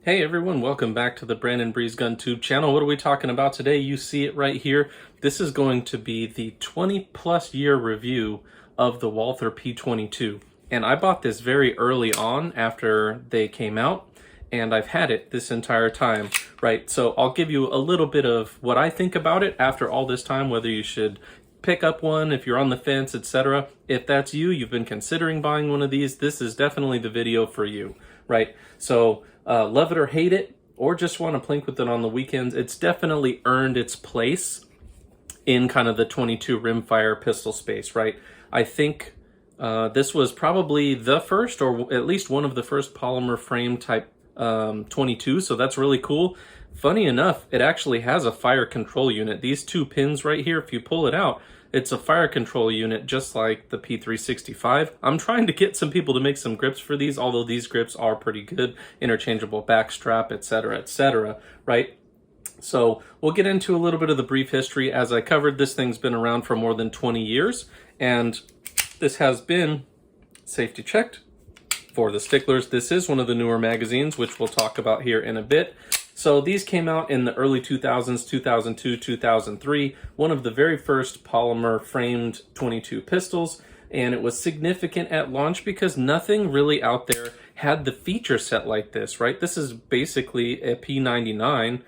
Hey everyone, welcome back to the Brandon Breeze GunTube channel. What are we talking about today? You see it right here. This is going to be the 20+ year review of the Walther P22. And I bought this very early on after they came out, and I've had it this entire time, right? So I'll give you a little bit of what I think about it after all this time, whether you should pick up one, if you're on the fence, etc. If that's you, you've been considering buying one of these, this is definitely the video for you, right? So love it or hate it, or just want to plink with it on the weekends, it's definitely earned its place in kind of the 22 rimfire pistol space, right? I think this was probably the first, or at least one of the first polymer frame type 22, so that's really cool. Funny enough, it actually has a fire control unit. These two pins right here, if you pull it out, it's a fire control unit just like the P365. I'm trying to get some people to make some grips for these, although these grips are pretty good. Interchangeable back strap, etc., right? So we'll get into a little bit of the brief history. As I covered, this thing's been around for more than 20 years, and this has been safety checked for the sticklers. This is one of the newer magazines, which we'll talk about here in a bit. So these came out in the early 2000s, 2002, 2003, one of the very first polymer framed 22 pistols, and it was significant at launch because nothing really out there had the feature set like this, right? This is basically a P99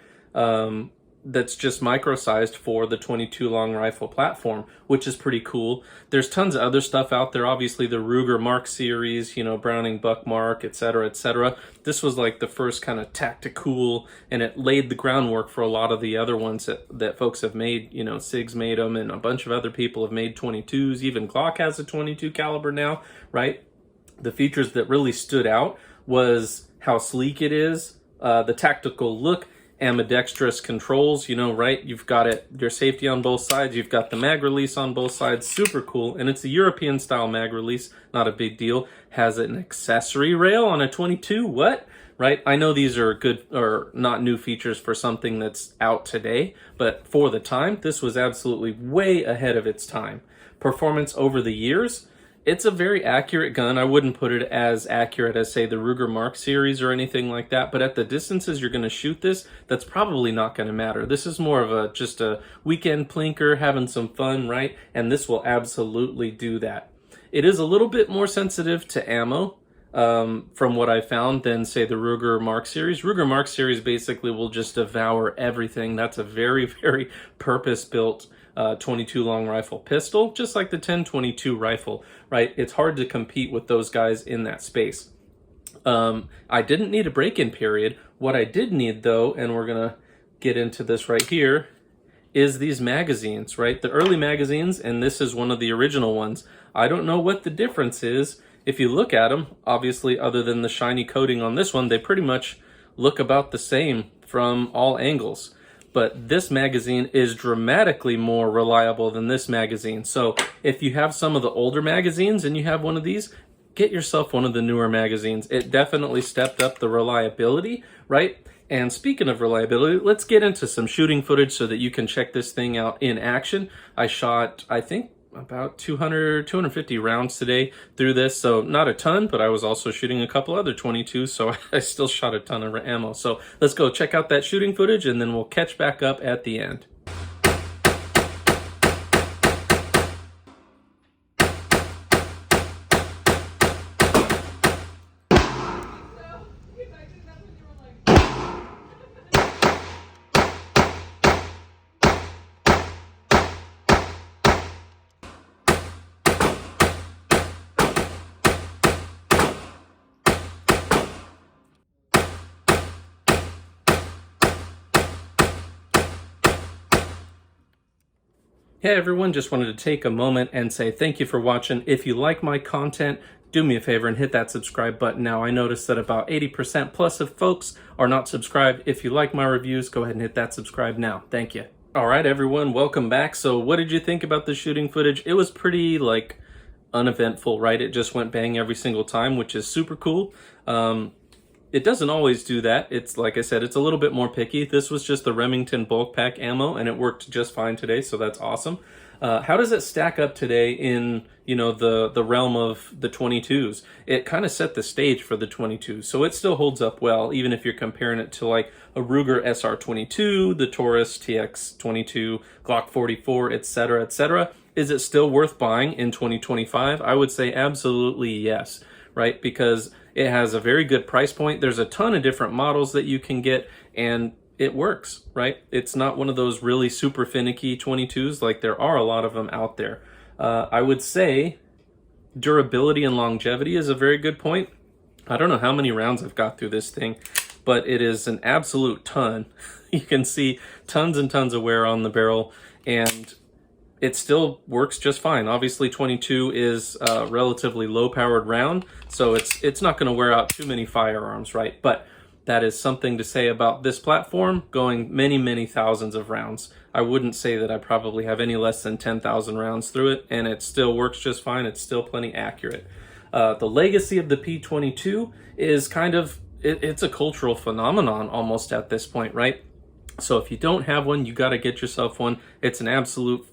that's just micro-sized for the 22 long rifle platform, which is pretty cool. There's tons of other stuff out there, obviously the Ruger Mark series, you know, Browning Buck Mark, etc. This was like the first kind of tactical, and it laid the groundwork for a lot of the other ones that folks have made. You know, SIG's made them, and a bunch of other people have made 22s. Even Glock has a 22 caliber now, right? The features that really stood out was how sleek it is, the tactical look, ambidextrous controls, you know, right? You've got your safety on both sides. You've got the mag release on both sides. Super cool. And it's a European style mag release. Not a big deal. Has an accessory rail on a 22. What? Right? I know these are good or not new features for something that's out today, but for the time, this was absolutely way ahead of its time. Performance over the years, it's a very accurate gun. I wouldn't put it as accurate as, say, the Ruger Mark series or anything like that, but at the distances you're going to shoot this, that's probably not going to matter. This is more of just a weekend plinker, having some fun, right? And this will absolutely do that. It is a little bit more sensitive to ammo, from what I found, than, say, the Ruger Mark series. Ruger Mark series basically will just devour everything. That's a very, very purpose-built 22 long rifle pistol, just like the 10-22 rifle, right? It's hard to compete with those guys in that space. I didn't need a break-in period. What I did need, though, and we're gonna get into this right here, is these magazines, right? The early magazines, and this is one of the original ones. I don't know what the difference is. If you look at them, obviously, other than the shiny coating on this one, they pretty much look about the same from all angles. But this magazine is dramatically more reliable than this magazine. So if you have some of the older magazines and you have one of these, get yourself one of the newer magazines. It definitely stepped up the reliability, right? And speaking of reliability, let's get into some shooting footage so that you can check this thing out in action. I shot, I think, about 250 rounds today through this, so not a ton, but I was also shooting a couple other 22s, so I still shot a ton of ammo. So let's go check out that shooting footage, and then we'll catch back up at the end. Hey everyone, just wanted to take a moment and say thank you for watching. If you like my content, do me a favor and hit that subscribe button now. I noticed that about 80% plus of folks are not subscribed. If you like my reviews, go ahead and hit that subscribe now. Thank you. All right, everyone, welcome back. So what did you think about the shooting footage? It was pretty, like, uneventful, right? It just went bang every single time, which is super cool. It doesn't always do that. It's, like I said, it's a little bit more picky. This was just the Remington bulk pack ammo, and it worked just fine today, so that's awesome. How does it stack up today in, you know, the realm of the 22s? It kind of set the stage for the 22s, so it still holds up well, even if you're comparing it to like a Ruger SR22, the Taurus TX22, Glock 44, etc., etc. Is it still worth buying in 2025? I would say absolutely yes, right? Because it has a very good price point. There's a ton of different models that you can get, and it works, right? It's not one of those really super finicky 22s, like there are a lot of them out there. I would say durability and longevity is a very good point. I don't know how many rounds I've got through this thing, but it is an absolute ton. You can see tons and tons of wear on the barrel, and it still works just fine. Obviously 22 is a relatively low powered round, so it's not going to wear out too many firearms, right? But that is something to say about this platform going many, many thousands of rounds. I wouldn't say that I probably have any less than 10,000 rounds through it, and it still works just fine. It's still plenty accurate. The legacy of the P22 is kind of, it's a cultural phenomenon almost at this point, right? So if you don't have one, you got to get yourself one. It's an absolute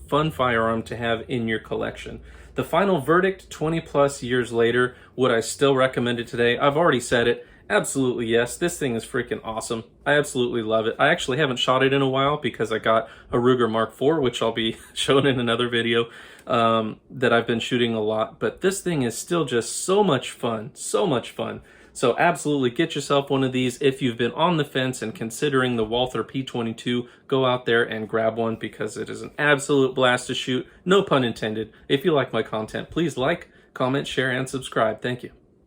fun firearm to have in your collection. The final verdict, 20 plus years later, would I still recommend it today? I've already said it. Absolutely yes. This thing is freaking awesome. I absolutely love it. I actually haven't shot it in a while because I got a Ruger Mark IV, which I'll be showing in another video, that I've been shooting a lot. But this thing is still just so much fun. So much fun. So absolutely get yourself one of these. If you've been on the fence and considering the Walther P22, go out there and grab one because it is an absolute blast to shoot. No pun intended. If you like my content, please like, comment, share, and subscribe. Thank you.